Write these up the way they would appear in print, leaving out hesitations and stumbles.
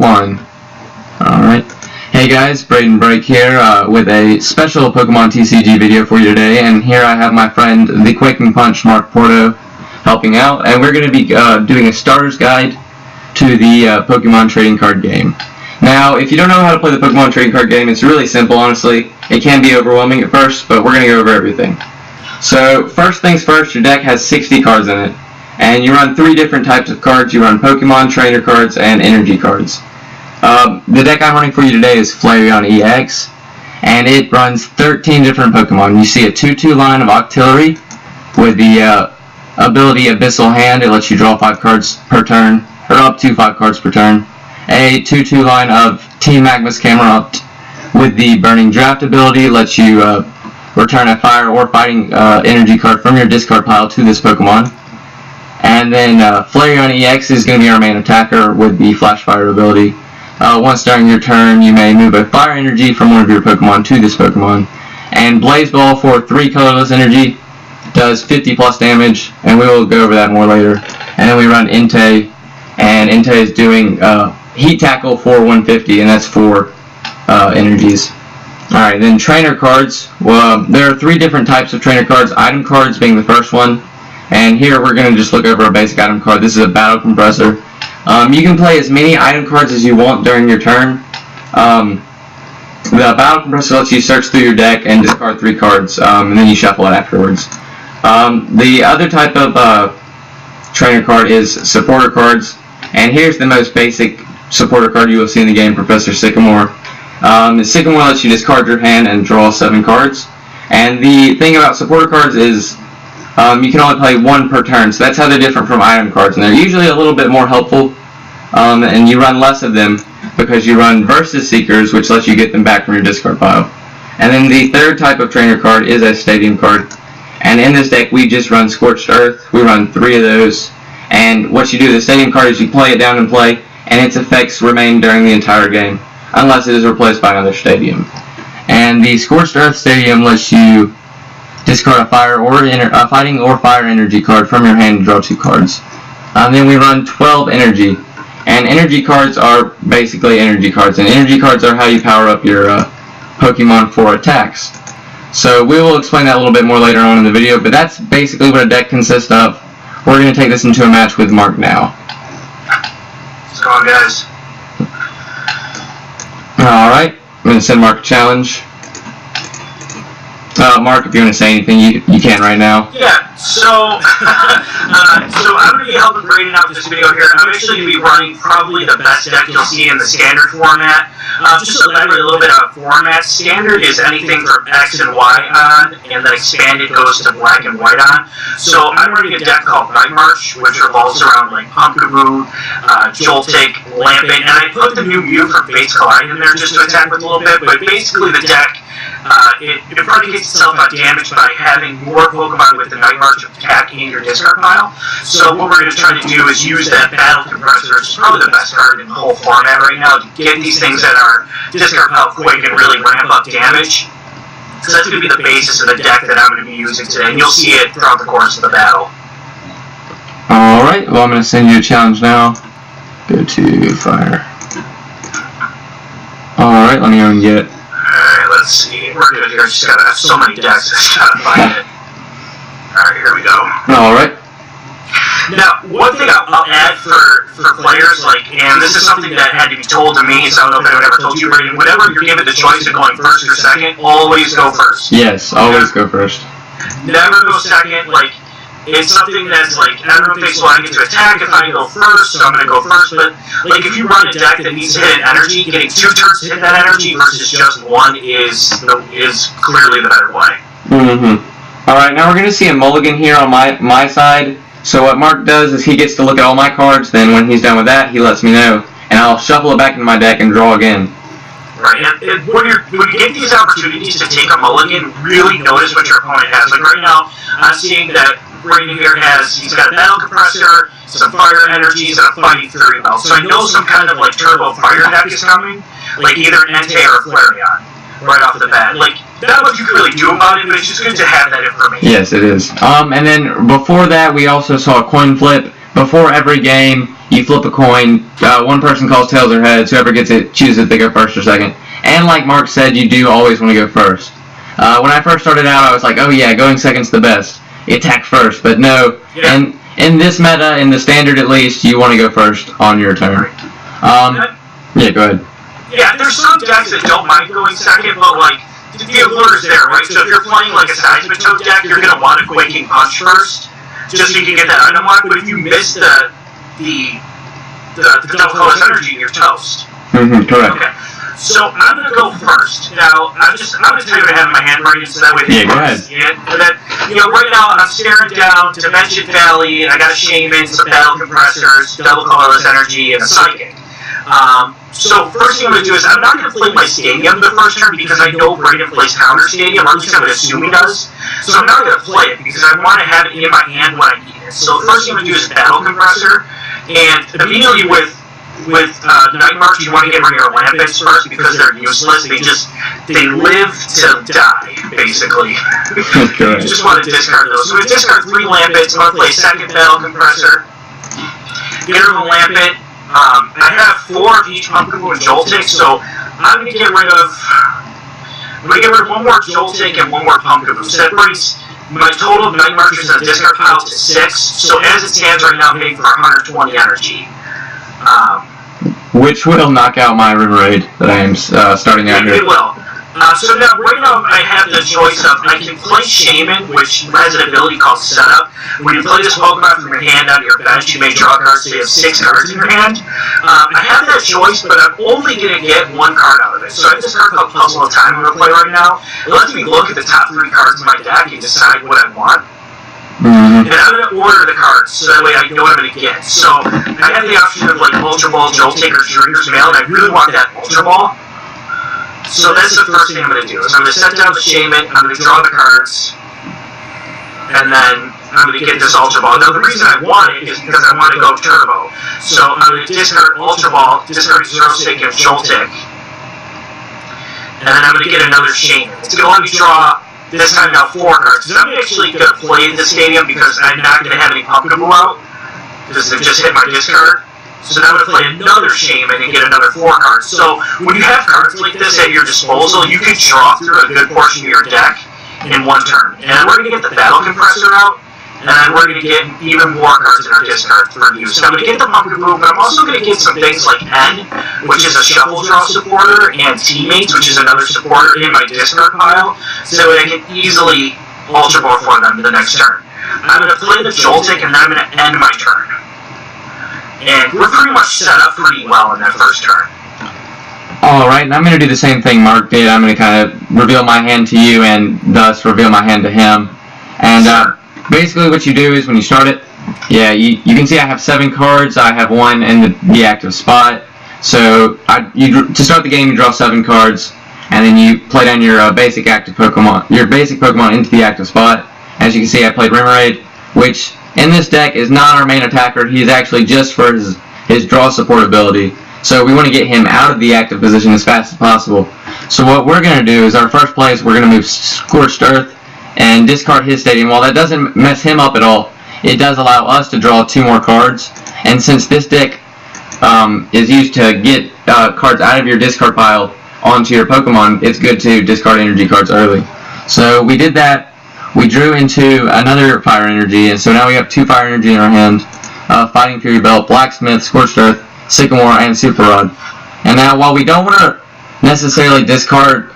1. Alright. Hey guys, Braden Break here with a special Pokemon TCG video for you today, and here I have my friend, the Quaking Punch, Mark Porto, helping out, and we're going to be doing a starter's guide to the Pokemon Trading Card game. Now, if you don't know how to play the Pokemon Trading Card game, it's really simple, honestly. It can be overwhelming at first, but we're going to go over everything. So, first things first, your deck has 60 cards in it, and you run 3 different types of cards. You run Pokemon, Trainer cards, and Energy cards. The deck I'm running for you today is Flareon EX, and it runs 13 different Pokemon. You see a 2-2 line of Octillery with the ability Abyssal Hand. It lets you draw 5 cards per turn, or up to 5 cards per turn. A 2-2 line of Team Magma's Camerupt with the Burning Draft ability. It lets you return a Fire or Fighting Energy card from your discard pile to this Pokemon. And then Flareon EX is going to be our main attacker with the Flash Fire ability. Once during your turn, you may move a Fire Energy from one of your Pokemon to this Pokemon. And Blaze Ball for 3 colorless energy does 50 plus damage, and we will go over that more later. And then we run Entei, and Entei is doing Heat Tackle for 150, and that's 4 energies. Alright, then Trainer cards. Well, there are 3 different types of Trainer cards, item cards being the first one. And here we're going to just look over a basic item card. This is a Battle Compressor. You can play as many item cards as you want during your turn. The Battle Compressor lets you search through your deck and discard 3 cards, and then you shuffle it afterwards. The other type of Trainer card is Supporter cards, and here's the most basic Supporter card you will see in the game, Professor Sycamore. Sycamore lets you discard your hand and draw 7 cards. And the thing about Supporter cards is you can only play 1 per turn, so that's how they're different from item cards, and they're usually a little bit more helpful, and you run less of them because you run Versus Seekers, which lets you get them back from your discard pile. And then the third type of Trainer card is a Stadium card, and in this deck we just run Scorched Earth. We run 3 of those, and what you do with the Stadium card is you play it down in play, and its effects remain during the entire game, unless it is replaced by another Stadium. And the Scorched Earth Stadium lets you discard a Fire or Fighting or Fire Energy card from your hand and draw 2 cards. Then we run 12 Energy, and Energy cards are basically Energy cards, and Energy cards are how you power up your Pokemon for attacks. So we will explain that a little bit more later on in the video, but that's basically what a deck consists of. We're going to take this into a match with Mark now. What's going on, guys? Alright, I'm going to send Mark a challenge. Mark, if you want to say anything, you can right now. Yeah, so I'm going to be helping Braden out this video here. I'm actually going to be running probably the best deck you'll see in the standard format. Just to elaborate a little bit on format, standard is anything from X and Y on, and then expanded goes to black and white on. So I'm running a deck called Night March, which revolves around like Pumpkaboo, Joltik, Lampent, and I put the new Mew from Fates Collide in there just to attack with a little bit, but basically the deck it predicates itself on damage by having more Pokemon with the Night March attack in your discard pile. So what we're going to try to do is use that Battle Compressor, which is probably the best card in the whole format right now, to get these things that are discard pile quick and really ramp up damage. So that's going to be the basis of the deck that I'm going to be using today, and you'll see it throughout the course of the battle. Alright, well I'm going to send you a challenge now. Go to Fire. Alright, let me go and get it. Alright, let's see. We're good here. Just gotta have so many decks, I just gotta find it. Alright, here we go. Alright. Now, one thing I'll add for players, like, and this is something that had to be told to me, so I don't know if anyone ever told you, Braden, whenever you're given the choice of going first or second, always go first. Yes, always go first. Never go second. Like, it's something that's like, everyone thinks, well, I get to attack if I go first, so I'm going to go first, but like if you run a deck that needs to hit an energy, getting 2 turns to hit that energy versus just 1 is clearly the better way. Alright, now we're going to see a mulligan here on my side. So what Mark does is he gets to look at all my cards, then when he's done with that, he lets me know, and I'll shuffle it back into my deck and draw again. Right, and when you get these opportunities to take a mulligan, really notice what your opponent has. Like right now, I'm seeing that Braden here he's got a Battle Compressor, some Fire Energies, and a Fighting Fury Belt. So I know some kind of like Turbo Fire deck is coming, like either Entei or Flareon, right off the bat. Like, not much you can really do about it, but it's just good to have that information. Yes, it is. And then before that, we also saw a coin flip. Before every game, You flip a coin. One person calls tails or heads. Whoever gets it chooses if they go first or second. And like Mark said, you do always want to go first. When I first started out, I was like, oh yeah, going second's the best. Attack first. But no, and in this meta, in the standard at least, you want to go first on your turn. Yeah, go ahead. Yeah, there's some decks that don't mind going second, but like, the allure's there, right? So if you're playing like a Seismic Toad deck, you're going to want a Quaking Punch first, just so you can get that item lock. But if you miss the double colorless energy, you're toast. Correct. Okay. So I'm going to go first. Now, I'm going to tell you what I have in my hand right now, so that way go ahead. And then, right now I'm staring down Dimension Valley, and I got a Shaman, some Battle Compressors, double colorless energy, and a Psychic. So first thing I'm going to do is I'm not going to play my Stadium the first turn because I know Braden plays Counter Stadium, or at least I'm going to assume he does. So I'm not going to play it because I want to have it in my hand when I need it. So the first thing I'm going to do is Battle Compressor, and immediately with Night March, you want to get rid of your Lampettes first because they're useless. They live to die, basically. You just want to discard those. So I'm going to discard 3 Lampettes. I'm going to play a second Battle Compressor. Get rid of a Lampet. I have 4 of each Pumpkin and Joltik, so I'm going to get rid of 1 more Joltik and 1 more Pumpkin. So that brings my total of Night Marchers in the discard pile to 6. So as it stands right now, I'm hitting for 120 energy. Which will knock out my Rimraid that I am starting out here. It will. So now, right now, I have the choice of, I can play Shaman, which has an ability called Setup. When you play this Pokemon from your hand out of your bench, you may draw cards, so you have 6 cards in your hand. I have that choice, but I'm only going to get 1 card out of it. So I have this card called Puzzle of Time I'm going to play right now. It lets me look at the top 3 cards in my deck and decide what I want. And I'm going to order the cards, so that way I know what I'm going to get. So I have the option of like Ultra Ball, Joltik, or Dreamer's Mail, and I really want that Ultra Ball. So that's the first thing I'm going to do, is I'm going to set down the Shaman, I'm going to draw the cards, and then I'm going to get this Ultra Ball. Now the reason I want it is because I want to go Turbo. So I'm going to discard Ultra Ball, discard Zero Stick and Joltik, and then I'm going to get another Shaman. It's going to let me draw, this time now, 4 cards, because I'm actually going to play the Stadium because I'm not going to have any Pumpkin out, because they've just hit my discard. So now I'm going to play another Shaman and get another 4 cards. So when you have cards like this at your disposal, you can draw through a good portion of your deck in 1 turn. And we're going to get the Battle Compressor out, and then we're going to get even more cards in our discard for use. So I'm going to get the Pumpkin Move, but I'm also going to get some things like N, which is a Shuffle Draw supporter, and Teammates, which is another supporter in my discard pile, so that I can easily Ultra Ball for them the next turn. I'm going to play the Joltik, and then I'm going to end my turn. And we're pretty much set up pretty well in that first turn. Alright, and I'm going to do the same thing Mark did. I'm going to kind of reveal my hand to you and thus reveal my hand to him. And basically what you do is when you start it, you can see I have 7 cards. I have 1 in the active spot. So to start the game, you draw 7 cards, and then you play down your basic active Pokemon, your basic Pokemon into the active spot. As you can see, I played Rimraid, which in this deck is not our main attacker. He is actually just for his draw support ability. So we want to get him out of the active position as fast as possible. So what we're going to do is our first play is we're going to move Scorched Earth and discard his Stadium. While that doesn't mess him up at all, it does allow us to draw 2 more cards. And since this deck is used to get cards out of your discard pile onto your Pokemon, it's good to discard energy cards early. So we did that. We drew into another Fire Energy, and so now we have 2 Fire Energy in our hand. Fighting Fury Belt, Blacksmith, Scorched Earth, Sycamore, and Super Rod. And now, while we don't want to necessarily discard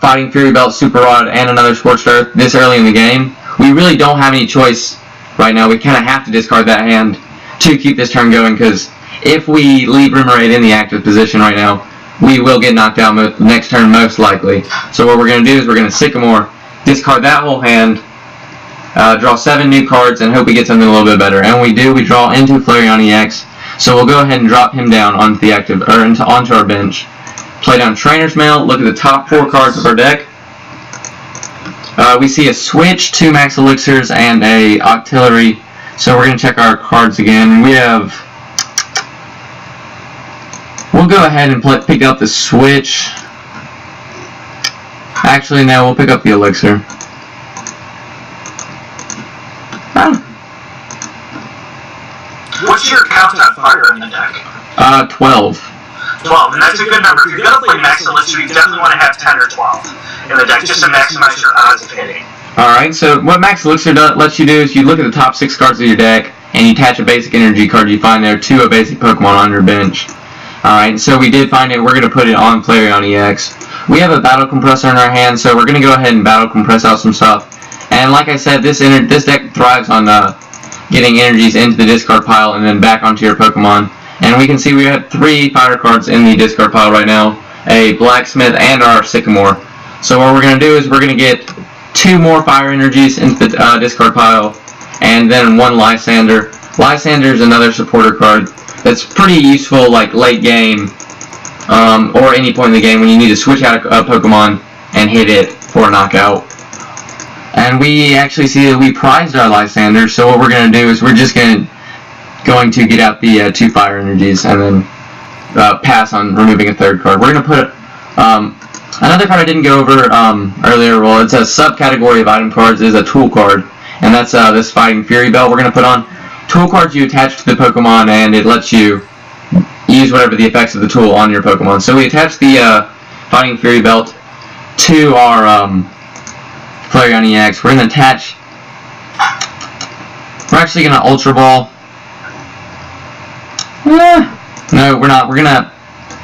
Fighting Fury Belt, Super Rod, and another Scorched Earth this early in the game, we really don't have any choice right now. We kind of have to discard that hand to keep this turn going, because if we leave Rimraid in the active position right now, we will get knocked out next turn most likely. So what we're going to do is we're going to Sycamore, discard that whole hand, draw 7 new cards, and hope we get something a little bit better. And when we do, we draw into Flareon EX. So we'll go ahead and drop him down onto the active, or onto our bench. Play down Trainer's Mail. Look at the top 4 cards of our deck. We see a Switch, 2 Max Elixirs, and a Octillery. So we're going to check our cards again. We have. We'll go ahead and pick up the Switch. Actually, no, we'll pick up the Elixir. What's your count on fire in the deck? 12. 12, and that's a good number. If you're going to play Max Elixir, you definitely want to have 10 or 12 in the deck just to maximize your odds of hitting. Alright, so what Max Elixir lets you do is you look at the top 6 cards of your deck, and you attach a basic energy card you find there to a basic Pokemon on your bench. Alright, so we did find it. We're going to put it on Flareon EX. We have a Battle Compressor in our hand, so we're going to go ahead and Battle Compress out some stuff. And like I said, this deck thrives on getting energies into the discard pile and then back onto your Pokemon. And we can see we have 3 fire cards in the discard pile right now, a Blacksmith and our Sycamore. So what we're going to do is we're going to get 2 more fire energies into the discard pile, and then 1 Lysander. Lysander is another supporter card that's pretty useful like late game, or any point in the game when you need to switch out a Pokemon and hit it for a knockout. And we actually see that we prized our Lysander, so what we're going to do is we're just going to get out the 2 fire energies and then pass on removing a 3rd card. We're going to put another card I didn't go over earlier. Well, it's a subcategory of item cards, is a tool card, and that's this Fighting Fury Belt we're going to put on. Tool cards you attach to the Pokemon, and it lets you use whatever the effects of the tool on your Pokemon. So we attach the Fighting Fury Belt to our Flareon EX. We're going to attach... We're actually going to Ultra Ball. No, we're not. We're going to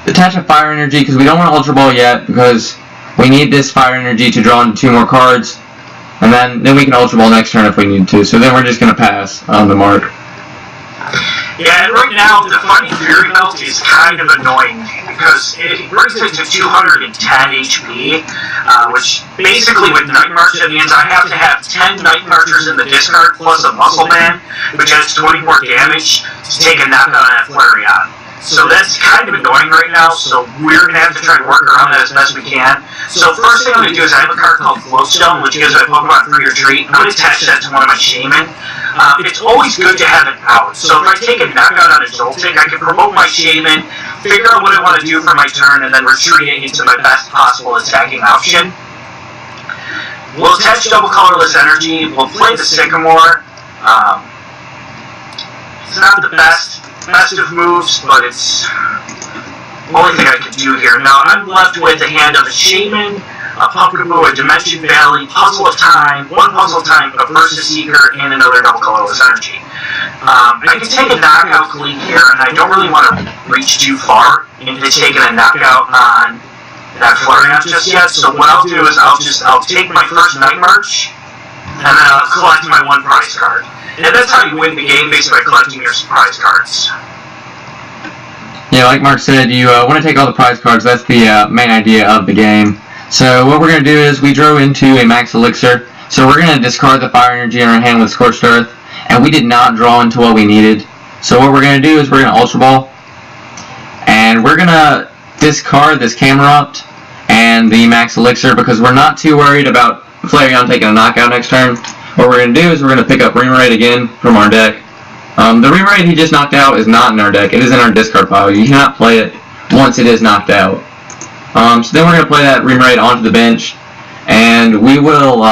attach a Fire Energy because we don't want to Ultra Ball yet because we need this Fire Energy to draw into 2 more cards. And then we can Ultra Ball next turn if we need to. So then we're just going to pass on the mark. Yeah, and right now the Fighting Fury Belt is kind of annoying because it brings it to 210 HP, which basically with Night March it means I have to have 10 Night Marchers in the discard plus a Muscle Man, which has 24 damage to take a knockout on that Flareon. So that's kind of annoying right now, so we're going to have to try to work around that as best we can. So first thing I'm going to do is I have a card called Flowstone, which gives a Pokemon free retreat. I'm going to attach that to one of my Shaman. It's always good to have it out. So if I take a knockout on a Joltik, I can promote my Shaman, figure out what I want to do for my turn, and then retreat it into my best possible attacking option. We'll attach double colorless energy. We'll play the Sycamore. It's not the best of moves, but it's the only thing I can do here. Now I'm left with the hand of a Shaman, a Pumpkaboo, a Dimension Valley, Puzzle of Time, 1 Puzzle of Time, a Versus Seeker, and another double colorless energy. I can take a knockout clean here, and I don't really want to reach too far into taking a knockout on that Flareon just yet. So what I'll do is I'll take my first Night March, and then I'll collect my 1 prize card. And that's how you win the game, basically by collecting your prize cards. Yeah, like Mark said, you want to take all the prize cards. That's the main idea of the game. So what we're going to do is we drew into a Max Elixir. So we're going to discard the Fire Energy in our hand with Scorched Earth. And we did not draw into what we needed. So what we're going to do is we're going to Ultra Ball. And we're going to discard this Camerupt and the Max Elixir because we're not too worried about Flareon taking a knockout next turn. What we're going to do is we're going to pick up Remoraid again from our deck. The Remoraid he just knocked out is not in our deck. It is in our discard pile. You cannot play it once it is knocked out. So then we're going to play that Remoraid onto the bench. And we will,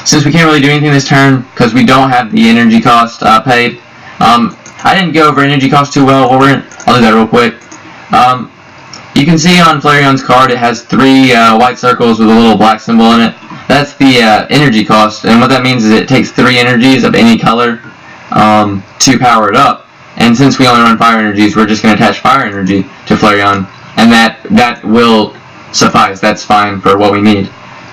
since we can't really do anything this turn because we don't have the energy cost paid. I didn't go over energy cost too well. I'll do that real quick. You can see on Flareon's card it has 3 white circles with a little black symbol in it. That's the energy cost, and what that means is it takes 3 energies of any color to power it up. And since we only run fire energies, we're just going to attach fire energy to Flareon, and that will suffice. That's fine for what we need.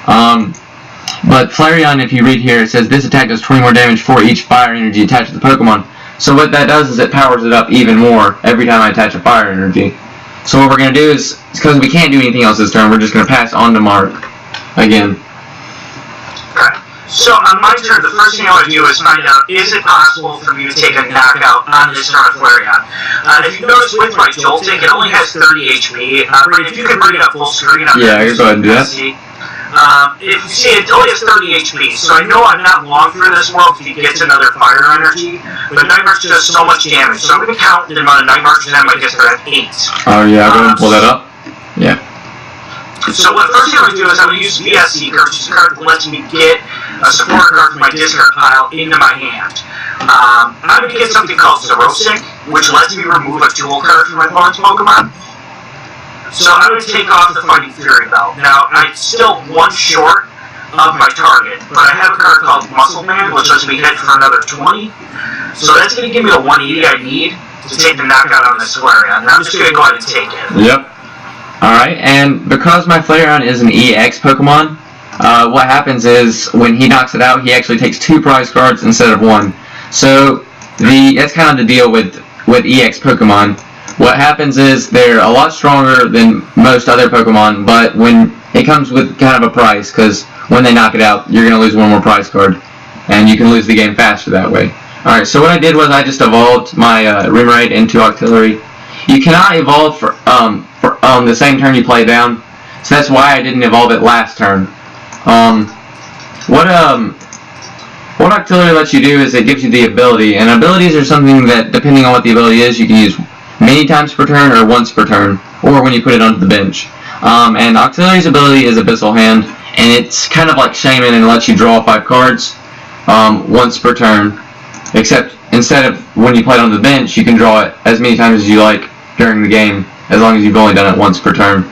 But Flareon, if you read here, it says this attack does 20 more damage for each fire energy attached to the Pokemon. So what that does is it powers it up even more every time I attach a fire energy. So what we're going to do is, because we can't do anything else this turn, we're just going to pass on to Mark again. So on my turn, the first thing I want to do is find out, is it possible for me to take a knockout on this turn of Flareon? If you notice with my Joltik, it only has 30 HP. Brandon, if you can bring it up full screen. Yeah, you go ahead and do that. If you see, it only has 30 HP, so I know I'm not long for this world if he gets another fire energy, but Night March does so much damage, so I'm going to count the amount of Night Marches on my discard at 8. Oh yeah, go ahead and pull that up. Yeah. So what first thing I'm going to do is I'm going to use VS Seeker, which is a card that lets me get a support card from my discard pile into my hand. I'm going to get something called Zerosic. which lets me remove a dual card from my opponent's Pokemon. So I would take off the Fighting Fury Belt. Now, I'm still one short of my target, but I have a card called Muscle Man, which lets me hit for another 20. So that's going to give me a 180 I need to take the knockout on this Flareon, and I'm just going to go ahead and take it. Yep. Alright, and because my Flareon is an EX Pokemon, what happens is when he knocks it out, he actually takes 2 prize cards instead of 1. So that's kind of the deal with EX Pokemon. What happens is they're a lot stronger than most other Pokemon, but when it comes with kind of a price, because when they knock it out, you're going to lose 1 more prize card, and you can lose the game faster that way. Alright, so what I did was I just evolved my Remoraid into Octillery. You cannot evolve for the same turn you play down, so that's why I didn't evolve it last turn. What Octillery lets you do is it gives you the ability, and abilities are something that, depending on what the ability is, you can use many times per turn or once per turn, or when you put it onto the bench. And Octillery's ability is Abyssal Hand, and it's kind of like Shaman and lets you draw 5 cards once per turn, except instead of when you play it on the bench, you can draw it as many times as you like during the game, as long as you've only done it once per turn.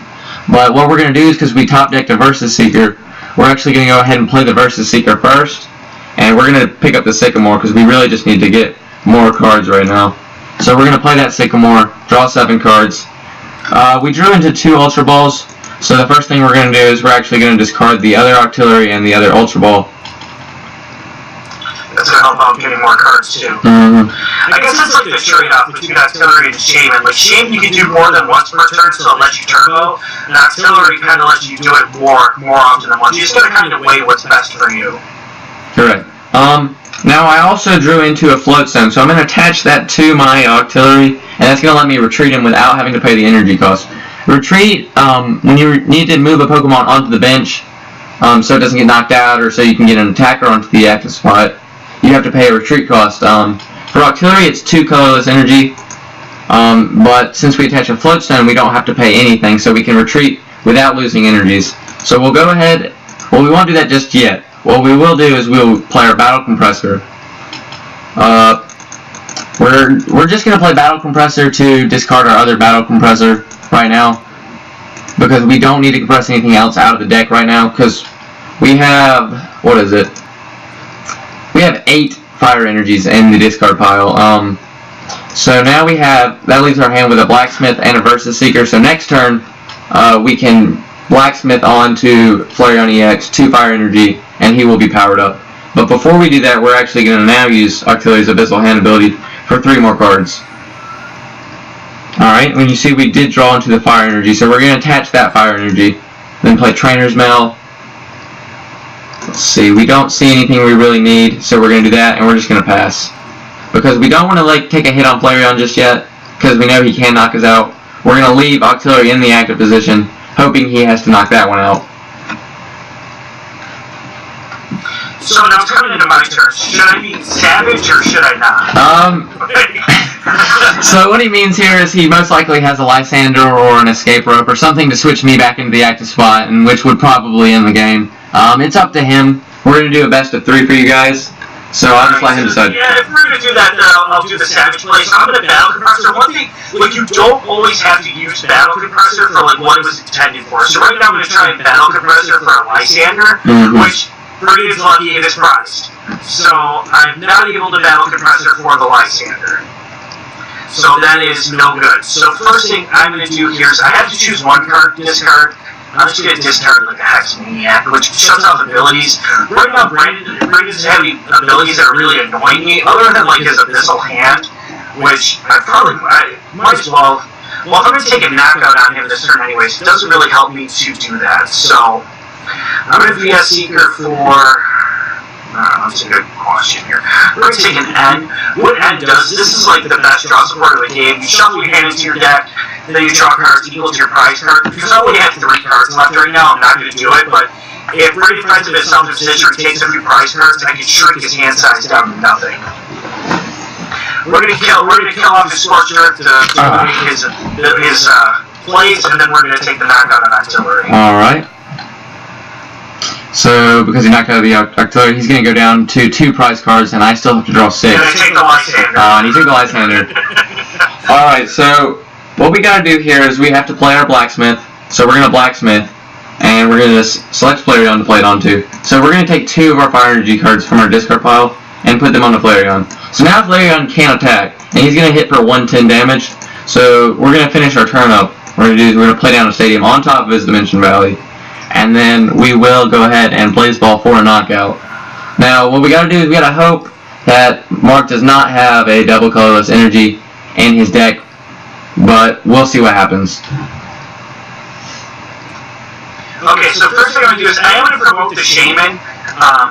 But what we're going to do is, because we top decked a Versus Seeker, we're actually going to go ahead and play the Versus Seeker first, and we're going to pick up the Sycamore, because we really just need to get more cards right now. So we're going to play that Sycamore, draw 7 cards. We drew into 2 Ultra Balls, so the first thing we're going to do is we're actually going to discard the other Octillery and the other Ultra Ball. That's going to help out getting more cards too. I guess that's like the trade-off between Octillery and Shaman. Like Shaman you can do more than once per turn, so it lets you turbo, and Octillery kind of lets you do it more often than once. You just got to kind of weigh what's best for you. Correct. Now I also drew into a Float Stone, so I'm going to attach that to my Octillery, and that's going to let me retreat him without having to pay the energy cost. Retreat, when you need to move a Pokemon onto the bench, so it doesn't get knocked out, or so you can get an attacker onto the active spot, you have to pay a retreat cost. For Octillery, it's 2 colorless energy, but since we attach a Float Stone, we don't have to pay anything, so we can retreat without losing energies. So we'll go ahead, well, we won't do that just yet. What we will do is we'll play our Battle Compressor. We're just going to play Battle Compressor to discard our other Battle Compressor right now, because we don't need to compress anything else out of the deck right now, because we have, what is it? We have 8 Fire Energies in the discard pile. So now we have, that leaves our hand with a Blacksmith and a Versus Seeker, so next turn we can Blacksmith onto Flareon EX, 2 Fire Energy, and he will be powered up. But before we do that, we're actually going to now use Octillery's Abyssal Hand ability for 3 more cards. Alright, when you see we did draw into the Fire Energy, so we're going to attach that Fire Energy, then play Trainer's Mail. Let's see, we don't see anything we really need, so we're going to do that, and we're just going to pass. Because we don't want to take a hit on Flareon just yet, because we know he can knock us out. We're going to leave Octillery in the active position, hoping he has to knock that one out. So now it's coming into my turn. Should I be savage or should I not? So what he means here is he most likely has a Lysander or an Escape Rope or something to switch me back into the active spot, and which would probably end the game. It's up to him. We're going to do a best of 3 for you guys, so I'll just let him decide. Yeah, if we're going to do that, then I'll do the Savage play. So I'm going to Battle Compressor. One thing, you don't always have to use Battle Compressor for what it was intended for. So right now I'm going to try and Battle Compressor for a Lysander, which Brady is lucky it is prized. So I'm not able to Battle Compressor for the Lysander. So that is no good. So first thing I'm going to do here is I have to choose 1 card, discard. I'm just going to discard like a Hex Maniac, which shuts off abilities. Right now, Brandon doesn't have any abilities that are really annoying me, other than his Abyssal Hand, which I might as well. Well, I'm going to take a knockout on him this turn anyways. It doesn't really help me to do that. So I'm going to VS Seeker for. That's a good question here. We're going to take an N. What N does, this is the best draw support of the game. You shuffle your hand into your deck, and then you draw cards equal to your prize card. Because I only have 3 cards left right now, I'm not going to do it, but if Brady finds himself in a position where he takes a few prize cards, I can shrink his hand size down to nothing. We're going to kill off his Scorched Earth to make his plays, and then we're going to take the knockout on Octillery. Alright. So, because he knocked out the Octillery, he's going to go down to 2 prize cards, and I still have to draw 6. And I take the Lysander. And he took the Lysander. Alright, so what we got to do here is we have to play our blacksmith. So we're going to blacksmith, and we're going to select Flareon to play it onto. So we're going to take 2 of our Fire Energy cards from our discard pile and put them on the Flareon. So now Flareon can attack, and he's going to hit for 110 damage. So we're going to finish our turn up. What we're going to play down a stadium on top of his Dimension Valley. And then we will go ahead and Blaze Ball for a knockout. Now, what we got to do is we got to hope that Mark does not have a double colorless energy in his deck, but we'll see what happens. Okay, so first thing I'm going to do is I am going to promote the Shaman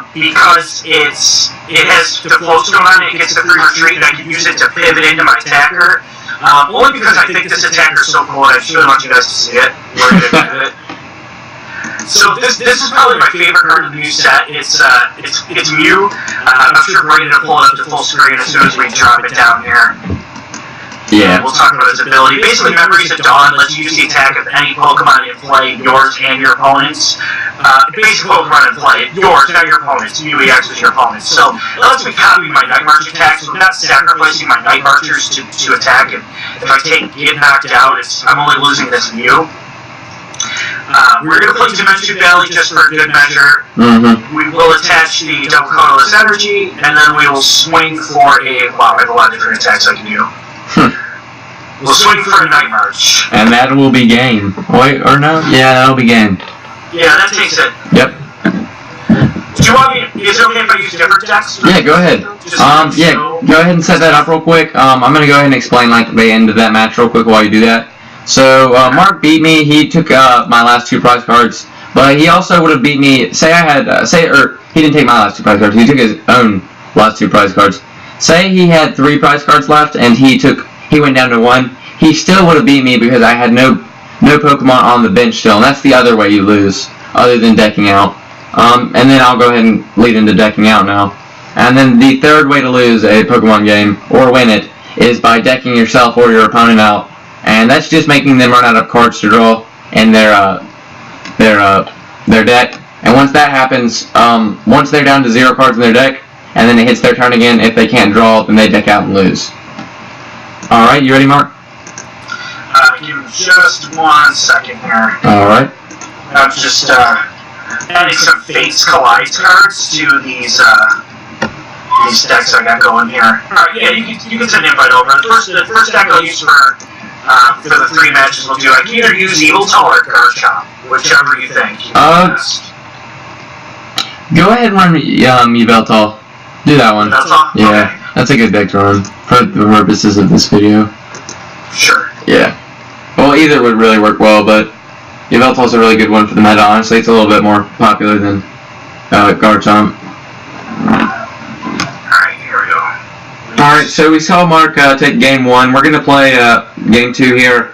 because it has the floats going on and it gets a free retreat and I can use it to pivot into my attacker. Only because I think this attacker is so cool and I just really want you guys to see it. So this is probably my favorite card in the new set. It's Mew. I'm sure we're ready to pull it up to full screen as soon as we drop it down here. Yeah. We'll talk about its ability. Basically, Memories of Dawn lets you use the attack of any Pokemon in play, yours and your opponent's. Basic Pokemon in play, yours, not your opponent's. Mew EX is your opponent's. So it lets me copy my Night March attack, so I'm not sacrificing my Night Marchers to attack it. If I get knocked out, I'm only losing this Mew. We're going to play Dimension Valley just for good measure. We will attach the double colorless energy, and then we will swing for a... Wow, I have a lot of different attacks I can do. We'll swing for a Night March. And that will be game. Wait, or no? Yeah, that'll be game. Yeah, that takes it. Yep. Do you want me... Is it okay if I use different decks? Yeah, go ahead. Yeah, go ahead and set that up real quick. I'm going to go ahead and explain like the end of that match real quick while you do that. So, Mark beat me. He took my last 2 prize cards, but he also would have beat me. Say I had, he didn't take my last 2 prize cards. He took his own last 2 prize cards. Say he had 3 prize cards left, and he went down to 1. He still would have beat me because I had no Pokemon on the bench still, and that's the other way you lose, other than decking out. And then I'll go ahead and lead into decking out now. And then the third way to lose a Pokemon game, or win it, is by decking yourself or your opponent out. And that's just making them run out of cards to draw in their deck. And once that happens, once they're down to 0 cards in their deck, and then it hits their turn again, if they can't draw, then they deck out and lose. Alright, you ready, Mark? Give me just 1 second here. Alright. I'm just adding some Fates Collide cards to these decks I got going here. Alright, yeah, you can send an invite over. The first deck I'll use for the 3 matches we'll do, I can either use Yveltal or Garchomp, whichever you think. Go ahead and run Yveltal. Do that one. Yveltal? Yeah, okay. That's a good deck to run for the purposes of this video. Sure. Yeah. Well, either would really work well, but Yveltal's a really good one for the meta. Honestly, it's a little bit more popular than Garchomp. Alright, so we saw Mark take game 1. We're going to play game 2 here.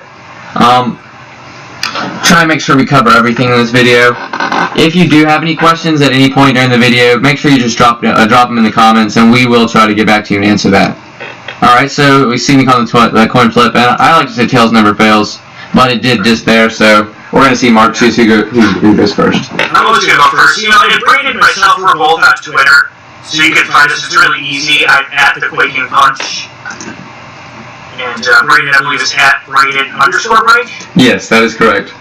Try and make sure we cover everything in this video. If you do have any questions at any point during the video, make sure you just drop them in the comments, and we will try to get back to you and answer that. Alright, so we see me on the coin flip, and I like to say tails never fails, but it did just there, so we're going to see Mark choose who goes first. I'm always going to go first. You know, and Brayden and myself were both on Twitter. So you can find us, it's really easy. I'm at the Quaking Punch. And Brayden, I believe, is at Brayden_break? Yes, that is correct.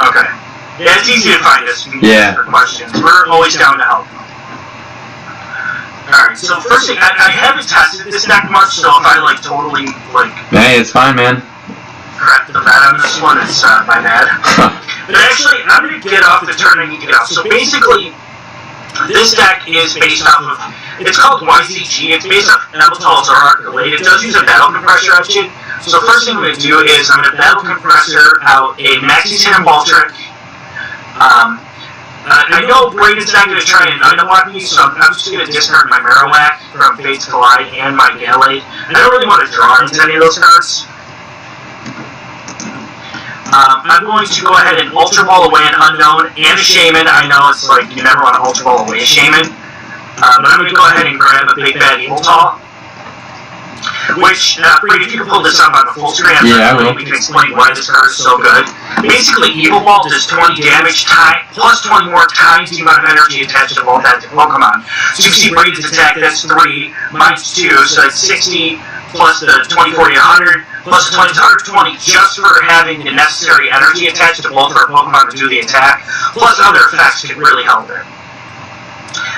Okay. Yeah, it's easy to find us for questions. We're always down to help. Alright, so first thing, I haven't tested this deck much, so if I totally Hey, it's fine, man. Correct the bad on this one, it's my bad. But actually, I'm going to get off the turn I need to get off. So basically, this deck is based off of, it's called YCG, it's based off Yveltal Zoroark Relate. It does use a Battle Compressor engine. So the first thing I'm going to do is I'm going to Battle Compressor out a Maxi Sand Baldric. I know Brayden's not going to try and unlock me, so I'm just going to discard my Marowak from Fates Collide and my Gallade. I don't really want to draw into any of those cards. I'm going to go ahead and Ultra Ball away an Unknown and a Shaman. I know it's you never want to Ultra Ball away a Shaman. But I'm going to go ahead and grab a Big Bad Yveltal. which, Brady, if you can pull this up on the full screen, we can explain why this card is so good. Basically, Evil Ball does 20 damage plus 20 more times the amount of energy attached to both active Pokemon. So you can see Brady's attack, that's 3, mine's 2, so that's 60 plus the 20, 40, 100, plus the 20, 120 just for having the necessary energy attached to both of our Pokemon to do the attack, plus other effects can really help it.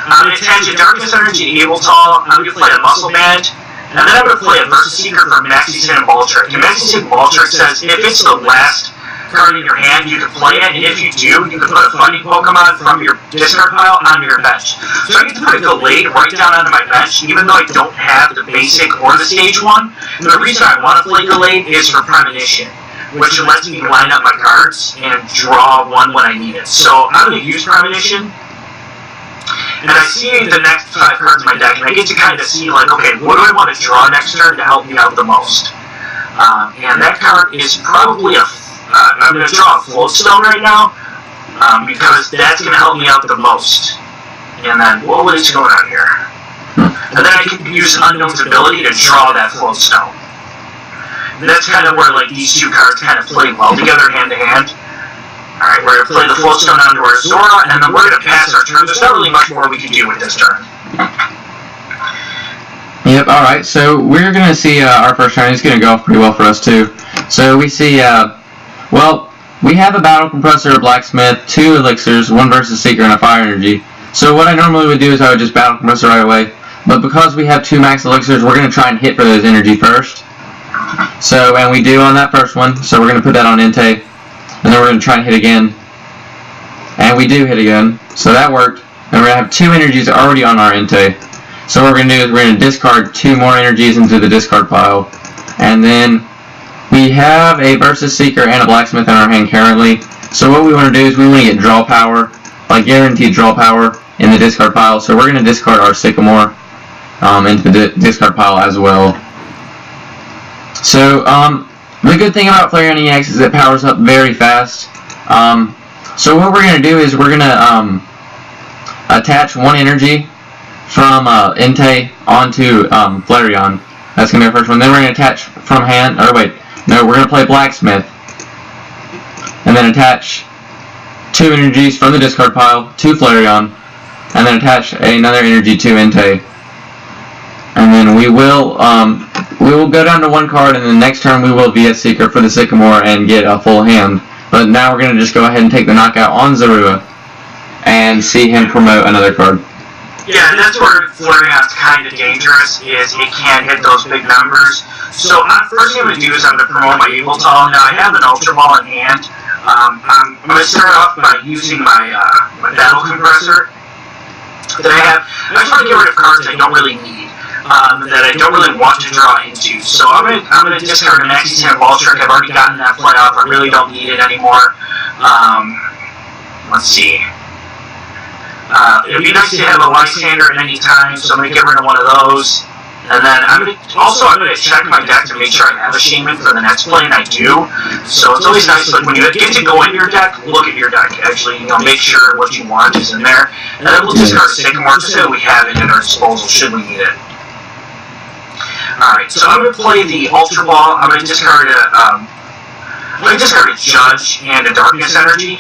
I'm going to attach a Darkness Energy to Evil Tall, I'm going to play a Muscle Band, and then I'm going to play a Versus Seeker for Maxie's Hidden Ball Trick. And Maxie's Hidden Ball Trick says if it's the last card in your hand, you can play it, and if you do, you can put a fighting Pokemon from your discard pile onto your bench. So I get to put a Gallade right down onto my bench, even though I don't have the basic or the stage 1. And the reason I want to play Gallade is for Premonition, which lets me line up my cards and draw one when I need it. So I'm going to use Premonition, and I see the next 5 cards in my deck, and I get to kind of see, like, okay, what do I want to draw next turn to help me out the most? And that card is probably a I'm going to draw a Floatstone right now, because that's going to help me out the most. And then, what is going on here? And then I can use Unknown's ability to draw that Floatstone. And that's kind of where, like, these two cards kind of play well together, hand to hand. Alright, we're going to play the Floatstone onto our Zora, and then we're going to pass our turn. There's not really much more we can do with this turn. Yep, alright, so we're going to see our first turn. It's going to go off pretty well for us, too. So we see, well, we have a Battle Compressor, a Blacksmith, 2 Elixirs, 1 Versus Seeker, and a Fire Energy. So what I normally would do is I would just Battle Compressor right away. But because we have 2 Max Elixirs, we're going to try and hit for those energy first. So, and we do on that first one, so we're going to put that on Entei. And then we're going to try and hit again. And we do hit again, so that worked. And we're going to have 2 energies already on our Entei. So what we're going to do is we're going to discard 2 more energies into the discard pile. And then we have a Versus Seeker and a Blacksmith in our hand currently. So what we want to do is we want to get draw power, like guaranteed draw power in the discard pile. So we're going to discard our Sycamore into the discard pile as well. So the good thing about Flareon EX is it powers up very fast. So what we're going to do is we're going to attach 1 energy from Entei onto Flareon. That's going to be our first one. Then we're going to attach from hand, or wait, no, we're going to play Blacksmith. And then attach 2 energies from the discard pile to Flareon. And then attach another energy to Entei. And then we will go down to 1 card, and the next turn we will VS Seeker for the Sycamore and get a full hand. But now we're going to just go ahead and take the knockout on Zorua and see him promote another card. Yeah, and that's where Flareon's kind of dangerous, is it can't hit those big numbers. So first thing I'm going to do is I'm going to promote my Evil Tall. Now I have an Ultra Ball in hand. I'm going to start off by using my Battle Compressor that I have. I just want to get rid of cards I don't really need, that I don't really want to draw into. So I'm going to discard a Maxie's Hidden Ball Trick. I've already gotten that playoff. I really don't need it anymore. Let's see. It would be nice to have a Lysander at any time, so I'm going to get rid of one of those. And then I'm going to check my deck to make sure I have a Shaman for the next play, and I do. So it's always nice, like when you get to go in your deck, look at your deck, actually, make sure what you want is in there. And then we'll discard Sycamore just so we have it at our disposal should we need it. Alright, so I'm going to play the Ultra Ball. I'm going to discard a Judge and a Darkness Energy.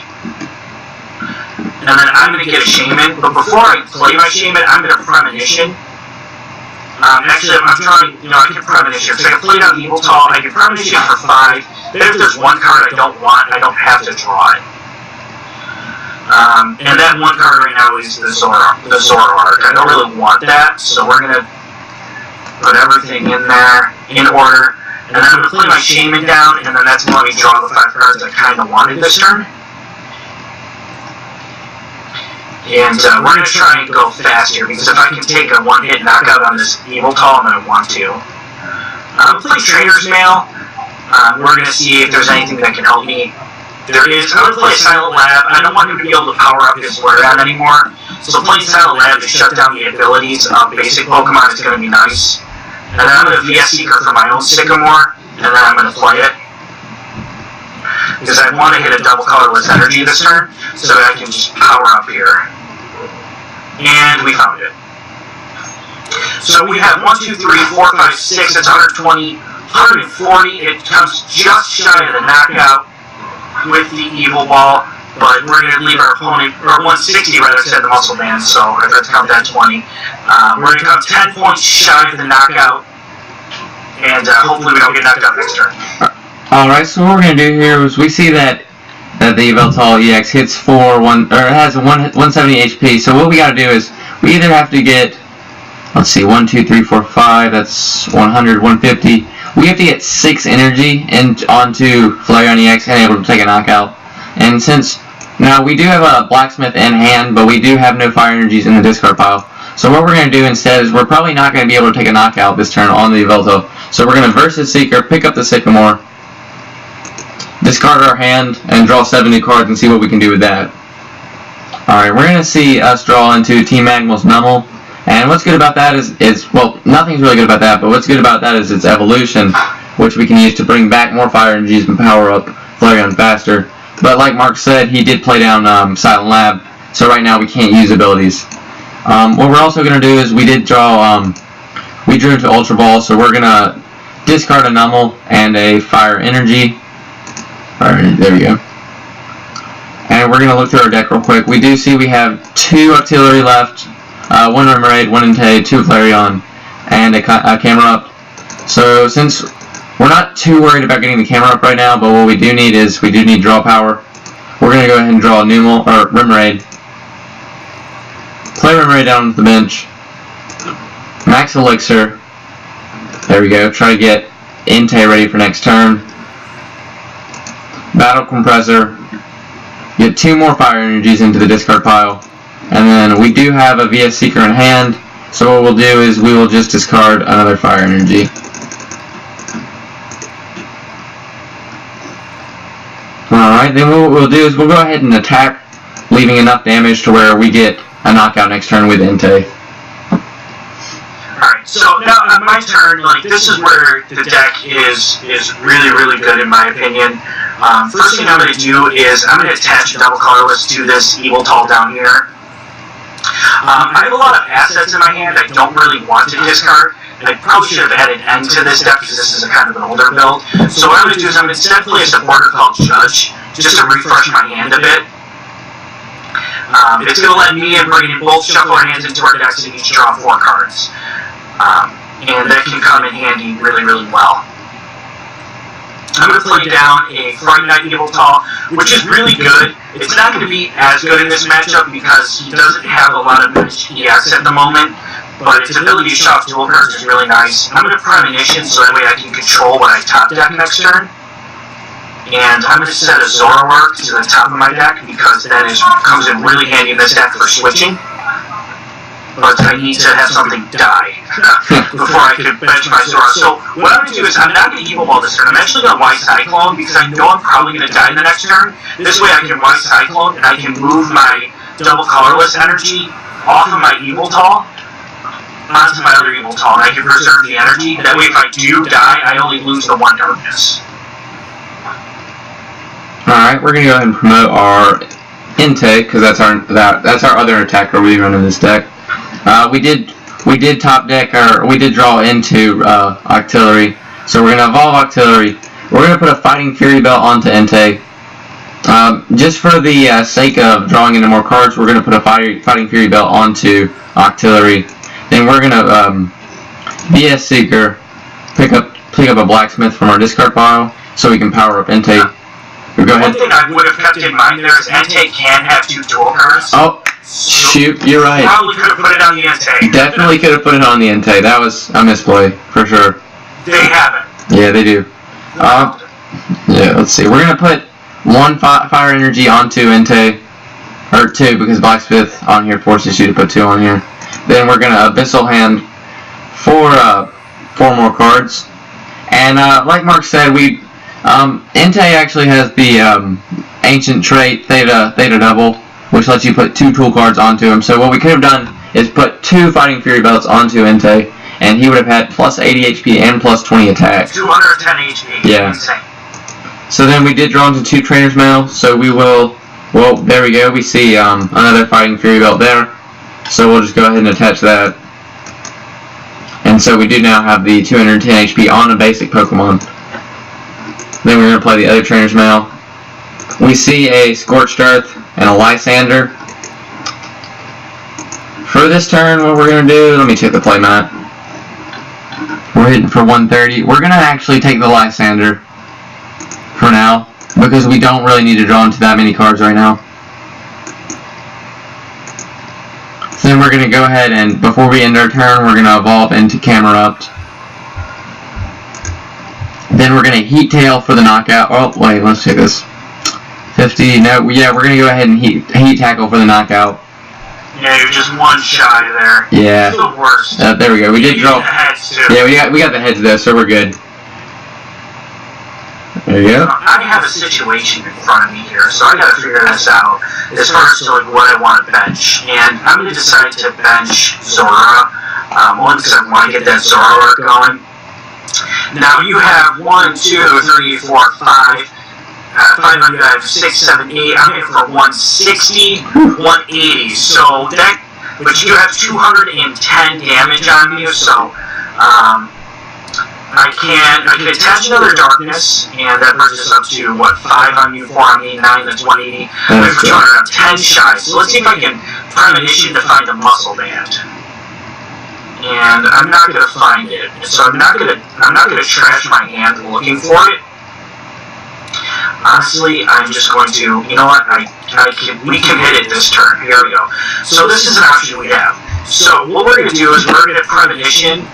And then I'm going to get a Shaman, but before I play my Shaman, I'm going to Premonition. Actually, I'm trying, I can Premonition. So I can play down Evil Tall, I can Premonition for 5. Then if there's 1 card I don't want, I don't have to draw it. And that 1 card right now is the Zoroark. I don't really want that, so we're going to put everything in there, in order. And then I'm going to play my Shaman down, and then that's going to let me draw the 5 cards I kind of wanted this turn. And we're going to try and go fast here, because if I can take a 1-hit knockout on this Evil Tall, I'm going to want to. I'm going to play Trainer's Mail. We're going to see if there's anything that can help me. There is. I'm going to play Silent Lab. I don't want him to be able to power up his Flareon anymore. So playing Silent Lab to shut down the abilities of basic Pokemon is going to be nice. And then I'm going to VS Seeker for my own Sycamore, and then I'm going to play it. Because I want to hit a double colorless energy this turn, so that I can just power up here. And we found it. So we have 1, 2, 3, 4, 5, 6. That's 120, 140. It comes just shy of the knockout with the Evil Ball. But we're going to leave our opponent, or 160 rather said, the Muscle Man, so I have to count that 20. We're going to come 10 points shy of the knockout, and hopefully we don't get knocked out next turn. Alright, so what we're going to do here is we see that the Yveltal EX hits it has 170 HP, so what we got to do is we either have to get, let's see, 1, 2, 3, 4, 5, that's 100, 150. We have to get 6 energy onto Flareon EX and able to take a knockout. And since now we do have a Blacksmith in hand, but we do have no fire energies in the discard pile. So what we're going to do instead is we're probably not going to be able to take a knockout this turn on the Yveltal. So we're going to Versus Seeker, pick up the Sycamore, discard our hand, and draw 7 new cards and see what we can do with that. Alright, we're going to see us draw into Team Magmal's Nummel. And what's good about that is, well, nothing's really good about that, but what's good about that is its evolution, which we can use to bring back more fire energies and power up Flareon faster. But like Mark said, he did play down Silent Lab, so right now we can't use abilities. What we're also going to do is we drew into Ultra Ball, so we're going to discard a Nummel and a Fire Energy. There we go. And we're going to look through our deck real quick. We do see we have 2 Artillery left, 1 Remoraid, 1 Entei, 2 Flareon, and a Camera Up. So since we're not too worried about getting the camera up right now, but what we do need is we do need draw power. We're going to go ahead and draw a Remoraid. Play Remoraid down to the bench. Max Elixir. There we go. Try to get Entei ready for next turn. Battle Compressor. Get 2 more fire energies into the discard pile. And then we do have a VS Seeker in hand. So what we'll do is we will just discard another fire energy. Alright, then what we'll do is we'll go ahead and attack, leaving enough damage to where we get a knockout next turn with Entei. Alright, so now on my turn, like, this is where the deck is really, really good in my opinion. First thing I'm going to do is I'm going to attach a Double Colorless to this Yveltal down here. I have a lot of assets in my hand I don't really want to discard. I probably should have added end to this deck because this is a kind of an older build. So what I'm going to do is I'm going to instead play a supporter called Judge, just to refresh my hand a bit. It's going to let me and Brayden both shuffle our hands into our decks and each draw 4 cards. And that can come in handy really, really well. I'm going to play down a Friday Night Yveltal, which is really good. It's not going to be as good in this matchup because he doesn't have a lot of bench EX at the moment. But its ability to shop dual cards is really nice. I'm going to Premonition so that way I can control what I top deck next turn. And I'm going to set a Zoroark to the top of my deck because that comes in really handy in this deck for switching. But I need to have something die before I can bench my Zoroark. So what I'm going to do is I'm not going to Evil Ball this turn. I'm actually going to Y Cyclone because I know I'm probably going to die in the next turn. This way I can Y Cyclone and I can move my Double Colorless energy off of my Yveltal onto my other Yveltal, and I can preserve the energy. That way, if I do die, I only lose the 1 darkness. Alright, we're going to go ahead and promote our Entei, because that's our other attacker we run in this deck. We did top deck, or we did draw into Artillery, so we're going to evolve Artillery. We're going to put a Fighting Fury Belt onto Entei. Just for the sake of drawing into more cards, we're going to put a Fighting Fury Belt onto Artillery. Then we're going to VS Seeker, pick up a Blacksmith from our discard pile, so we can power up Entei. Go ahead. One thing I would have kept in mind there is Entei can have 2 dual cards. Oh, shoot, you're right. Probably could have put it on the Entei. Definitely could have put it on the Entei. That was a misplay, for sure. They have it. Yeah, they do. Yeah, let's see. We're going to put 1 fire energy onto Entei, or 2, because Blacksmith on here forces you to put 2 on here. Then we're going to Abyssal Hand for 4 more cards. And like Mark said, Entei actually has the ancient trait Theta Double, which lets you put 2 tool cards onto him. So what we could have done is put 2 Fighting Fury Belts onto Entei, and he would have had plus 80 HP and plus 20 attack. 210 HP. Yeah. Insane. So then we did draw into 2 Trainer's Mail, so we will, well, there we go. We see another Fighting Fury Belt there. So we'll just go ahead and attach that. And so we do now have the 210 HP on a basic Pokemon. Then we're going to play the other trainer's mail. We see a Scorched Earth and a Lysander. For this turn, what we're going to do, let me check the play mat. We're hitting for 130. We're going to actually take the Lysander for now, because we don't really need to draw into that many cards right now. So then we're going to go ahead and, before we end our turn, we're going to evolve into Camerupt. Then we're going to Heat Tail for the knockout. Oh, wait, let's check this. 50, no, yeah, we're going to go ahead and Heat Tackle for the knockout. Yeah, you're just one shy there. Yeah. It's the worst. There we go. We did draw. The heads too. Yeah, we got the heads though, so we're good. There you go. I have a situation in front of me here, so I gotta figure this out as far as to like what I want to bench. And I'm gonna decide to bench Zora. One, because I want to get that Zora work going. Now you have 1, 2, 3, 4, 5. 500, I have 6, 7, 8. I'm here for 160, 180. So that, but you have 210 damage on you. So I can attach another darkness, and that brings us up to what, 5 on you, 4 on me, 9. That's 180. I'm for 210 shy. So let's see if I can premonition to find a muscle band. And I'm not gonna find it. So I'm not gonna trash my hand looking for it. Honestly, I'm just going to, you know what, we can hit it this turn. Here we go. So this is an option we have. So what we're going to do is we're going to premonition.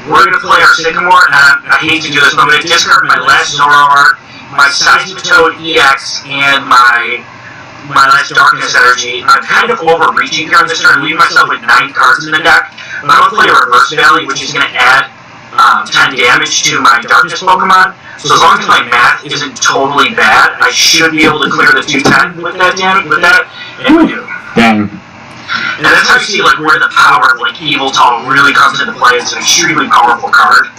We're going to play our Sycamore, and I hate to do this, but I'm going to discard my last Zora art, my Seismitoad EX, and my last Darkness Energy. I'm kind of overreaching here on this turn, leaving myself with 9 cards in the deck. But I'm going to play a Reverse Valley, which is going to add 10 damage to my Darkness Pokemon. So as long as my math isn't totally bad, I should be able to clear the 210 with that damage, and we do. Dang. And that's how you see like where the power of like Yveltal really comes into play. It's an extremely powerful card.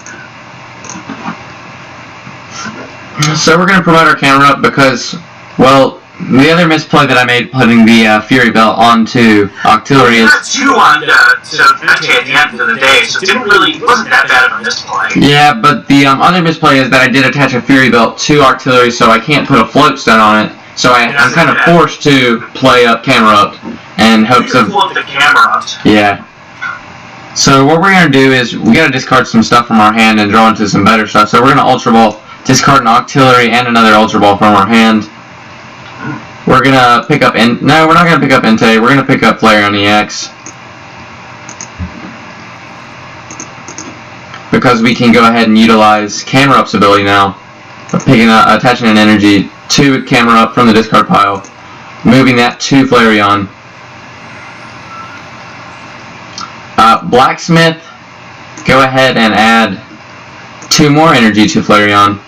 So we're going to promote our Camerupt because, well, the other misplay that I made putting the Fury Belt onto Octillery is... Got 2 on to FK at the end of the day, so it wasn't that bad of a misplay. Yeah, but the other misplay is that I did attach a Fury Belt to Octillery, so I can't put a Float Stone on it. So I'm kind of forced to play up Camerupt and hopes of... Flip the Camerupt. Yeah. So what we're going to do is we got to discard some stuff from our hand and draw into some better stuff. So we're going to Ultra Ball, discard an Octillery and another Ultra Ball from our hand. We're going to pick up... No, we're not going to pick up Entei. We're going to pick up Flareon EX. Because we can go ahead and utilize Camerupt's ability now. Attaching an energy to Camerupt from the discard pile. Moving that to Flareon. Blacksmith, go ahead and add 2 more energy to Flareon.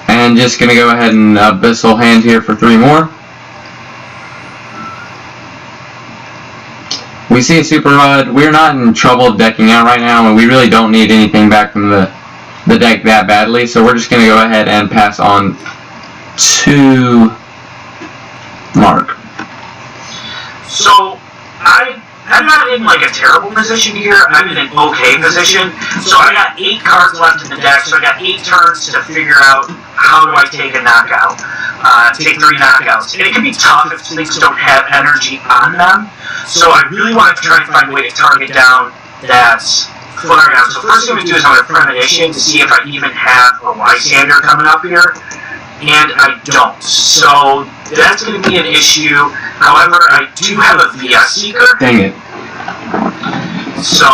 And just going to go ahead and Abyssal Hand here for 3 more. We see a Super Rod. We're not in trouble decking out right now, and we really don't need anything back from the deck that badly, so we're just going to go ahead and pass on to Mark. So, I'm not in like a terrible position here. I'm in an okay position. So I got 8 cards left in the deck, so I got 8 turns to figure out how do I take a knockout. Take 3 knockouts. And it can be tough if things don't have energy on them. So I really want to try and find a way to target down that Flareon. So first thing I'm going to do is I'm going to premonition to see if I even have a Lysander coming up here. And I don't. So that's going to be an issue. However, I do have a VS Seeker. Dang it. So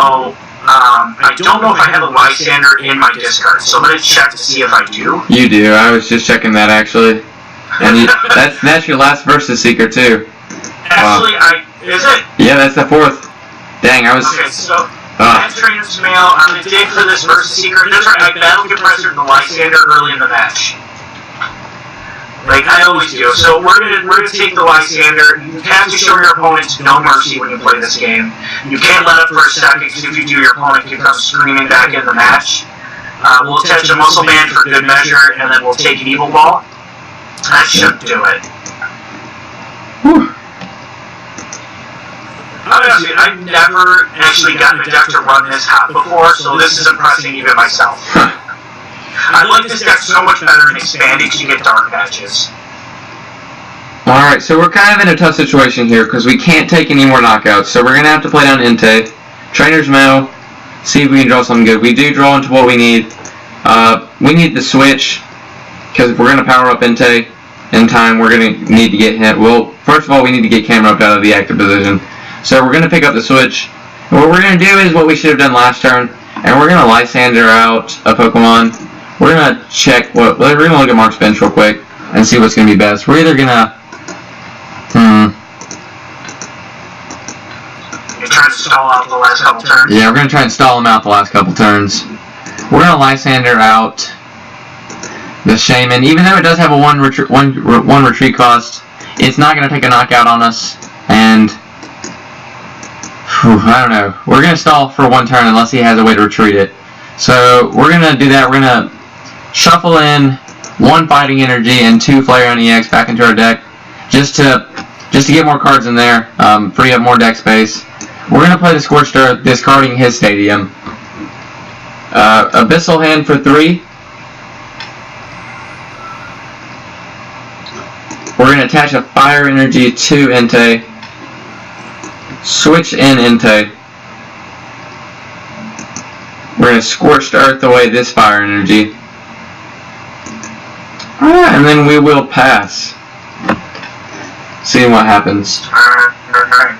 I don't know if I have a Lysander in my discard. So I'm going to check to see if I do. You do. I was just checking that actually. And that's your last Versus Seeker too. Actually, is it? Yeah, that's the 4th. Dang, I was... Okay, so that's Trainer's Mail. I'm going to dig for this Versus Seeker. That's right, I Battle Compressor the Lysander early in the match. Like I always do. So we're gonna take the Lysander. You have to show your opponent no mercy when you play this game. You can't let up for a second, because if you do, your opponent can come screaming back in the match. We'll attach a Muscle Band for good measure, and then we'll take an Evil Ball. That should do it. Whew. Honestly, I've never actually gotten a deck to run this hot before, so this is impressing even myself. I like this deck so much better in expanding to get dark patches. Alright, so we're kind of in a tough situation here because we can't take any more knockouts. So we're going to have to play down Entei, Trainer's Mail, see if we can draw something good. We do draw into what we need. We need the switch because if we're going to power up Entei in time, we're going to need to get him. Well, first of all, we need to get Camerupt out of the active position. So we're going to pick up the switch. And what we're going to do is what we should have done last turn, and we're going to Lysander out a Pokemon. We're going to check what. We're going to look at Mark's bench real quick and see what's going to be best. We're either going to. You're trying to stall out the last couple turns? Yeah, we're going to try and stall him out the last couple turns. We're going to Lysander out the Shaman. Even though it does have a one retreat cost, it's not going to take a knockout on us. And I don't know. We're going to stall for one turn unless he has a way to retreat it. So we're going to do that. We're going to shuffle in 1 Fighting Energy and 2 Flareon EX back into our deck just to get more cards in there, free up more deck space. We're going to play the Scorched Earth, discarding his Stadium. Abyssal Hand for 3. We're going to attach a Fire Energy to Entei. Switch in Entei. We're going to Scorched Earth away this Fire Energy. Alright, and then we will pass. Seeing what happens. Alright.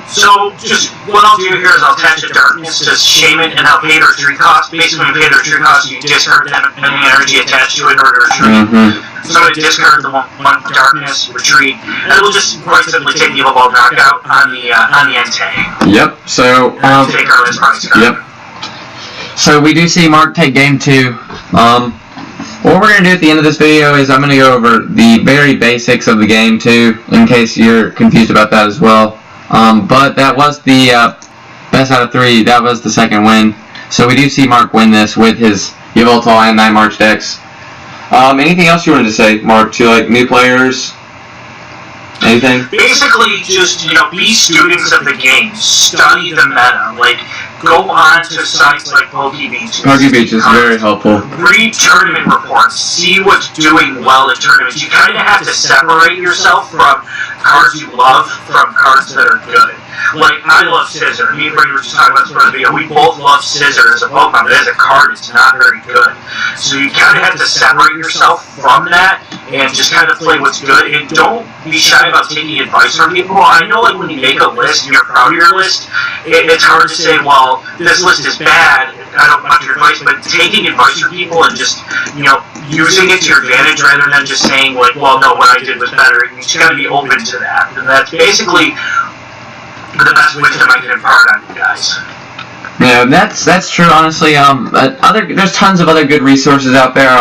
So, just what I'll do here is I'll attach a Darkness to Shaman, and I'll pay the retreat cost. Basically, when you pay the retreat cost, you discard any energy attached to it in order to retreat. So I discard the one Darkness, retreat, and it will just quite simply take the Evo Ball knockout on the Entei. Yep, so, take our list price card. Yep. So we do see Mark take game 2. What we're going to do at the end of this video is I'm going to go over the very basics of the game too, in case you're confused about that as well. But that was the best out of 3. That was the second win. So we do see Mark win this with his Yveltal and 9 March decks. Anything else you wanted to say, Mark, to like new players? Anything? Basically, just, be students of the game. Study the meta. Like, go on to sites like PokeBeach. PokeBeach is very helpful. Read tournament reports. See what's doing well in tournaments. You kind of have to separate yourself from cards you love from cards that are good. Like, I love Scissor. Me and Brady were just talking about this for the video. We both love Scissor as a Pokemon, but as a card, it's not very good. So you kind of have to separate yourself from that and just kind of play what's good. And don't be shy about taking advice from people. I know, like, when you make a list and you're proud of your list, it's hard to say, well, this list is bad, I don't want your advice, but taking advice from people and just, using it to your advantage rather than just saying, like, well, no, what I did was better. You just got to be open to that. And that's basically the best wisdom I can impart on you guys. Yeah, that's true. Honestly, there's tons of other good resources out there.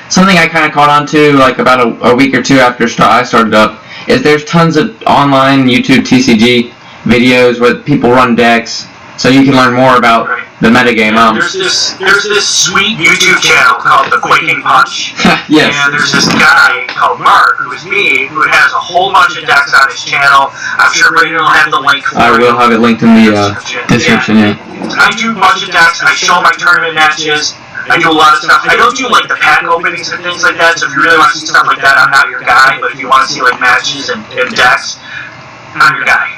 Something I kind of caught on to like about a week or 2 after I started up is there's tons of online YouTube TCG videos where people run decks, so you can learn more about the metagame. There's this sweet YouTube channel called the Quaking Punch. Yes. And there's this guy called Mark, who is me, who has a whole bunch of decks on his channel. I'm sure Brady will have the link for I will have it linked in the description. Yeah. I do a bunch of decks. I show my tournament matches. I do a lot of stuff. I don't do like the pack openings and things like that. So if you really want to see stuff like that, I'm not your guy. But if you want to see like matches and decks, I'm your guy.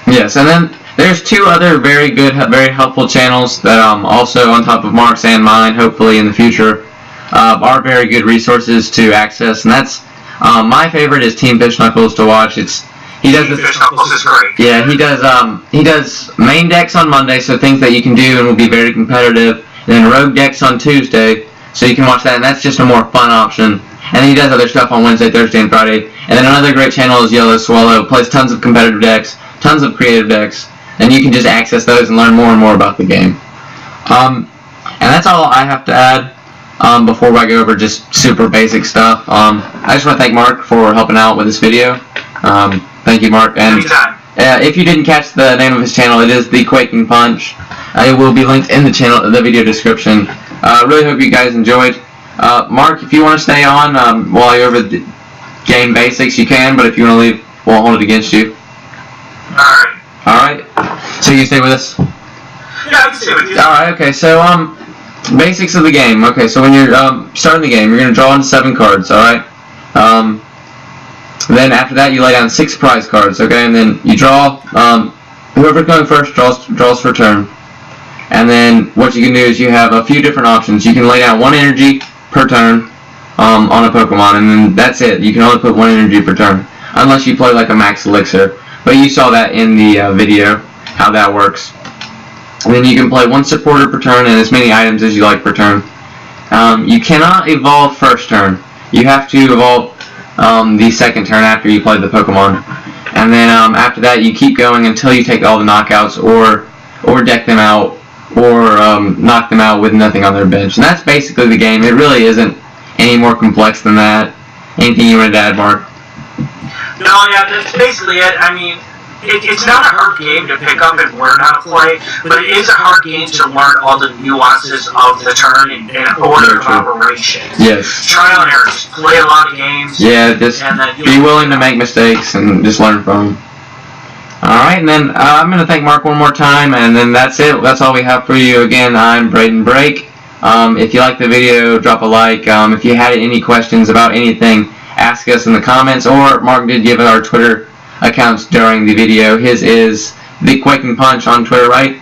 Yes, and then there's 2 other very good, very helpful channels that also on top of Mark's and mine, hopefully in the future, are very good resources to access. And that's my favorite is Team Fish Knuckles to watch. He does Team Fish Knuckles is great. Yeah, he does main decks on Monday, so things that you can do and will be very competitive. And then rogue decks on Tuesday, so you can watch that, and that's just a more fun option. And then he does other stuff on Wednesday, Thursday, and Friday. And then another great channel is Yellow Swallow, plays tons of competitive decks, tons of creative decks, and you can just access those and learn more and more about the game. And that's all I have to add before I go over just super basic stuff. I just want to thank Mark for helping out with this video. Thank you, Mark. And if you didn't catch the name of his channel, it is the Quaking Punch. It will be linked in the video description. Really hope you guys enjoyed. Mark, if you want to stay on while I go over the game basics, you can. But if you want to leave, we'll hold it against you. Alright. Alright. So you stay with us? Yeah, I can stay with you. Alright, okay, so, basics of the game. Okay, so when you're, starting the game, you're gonna draw on 7 cards, alright? Then after that, you lay down 6 prize cards, okay? And then you draw, whoever's going first draws for turn. And then what you can do is you have a few different options. You can lay down 1 energy per turn, on a Pokemon, and then that's it. You can only put 1 energy per turn, unless you play like a max elixir. But you saw that in the video, how that works. And then you can play 1 supporter per turn and as many items as you like per turn. You cannot evolve first turn. You have to evolve the second turn after you play the Pokemon. And then after that, you keep going until you take all the knockouts or deck them out or knock them out with nothing on their bench. And that's basically the game. It really isn't any more complex than that. Anything you wanted to add, Mark? No, yeah, that's basically it. I mean, it's not a hard game to pick up and learn how to play, but it is a hard game to learn all the nuances of the turn and order of operation. Yes. Trial and error. Just play a lot of games. Yeah, just be willing to make mistakes and just learn from them. Alright, and then I'm going to thank Mark one more time, and then that's it. That's all we have for you. Again, I'm Braden Break. If you liked the video, drop a like. If you had any questions about anything, ask us in the comments, or Mark did give our Twitter accounts during the video. His is the Quaking Punch on Twitter, right?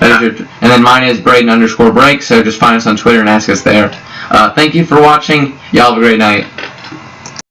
That is your, and then mine is Braden_Break, so just find us on Twitter and ask us there. Thank you for watching. Y'all have a great night.